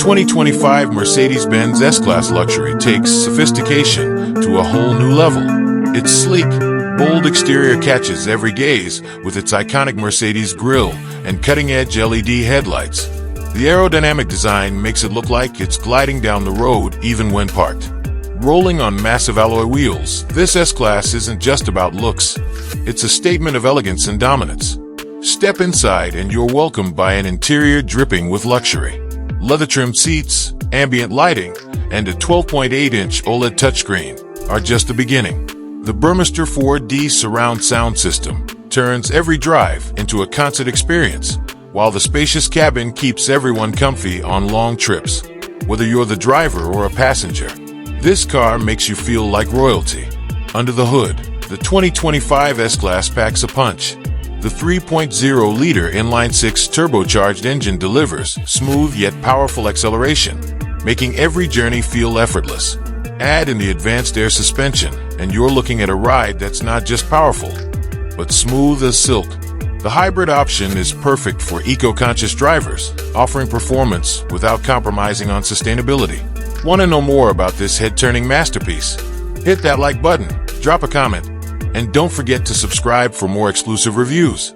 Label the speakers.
Speaker 1: 2025 Mercedes-Benz S-Class Luxury takes sophistication to a whole new level. Its sleek, bold exterior catches every gaze with its iconic Mercedes grille and cutting-edge LED headlights. The aerodynamic design makes it look like it's gliding down the road even when parked. Rolling on massive alloy wheels, this S-Class isn't just about looks. It's a statement of elegance and dominance. Step inside and you're welcomed by an interior dripping with luxury. Leather-trimmed seats, ambient lighting, and a 12.8-inch OLED touchscreen are just the beginning. The Burmester 4D surround sound system turns every drive into a concert experience, while the spacious cabin keeps everyone comfy on long trips. Whether you're the driver or a passenger, this car makes you feel like royalty. Under the hood, the 2025 S-Class packs a punch. The 3.0-liter inline-six turbocharged engine delivers smooth yet powerful acceleration, making every journey feel effortless. Add in the advanced air suspension, and you're looking at a ride that's not just powerful, but smooth as silk. The hybrid option is perfect for eco-conscious drivers, offering performance without compromising on sustainability. Want to know more about this head-turning masterpiece? Hit that like button, drop a comment, and don't forget to subscribe for more exclusive reviews.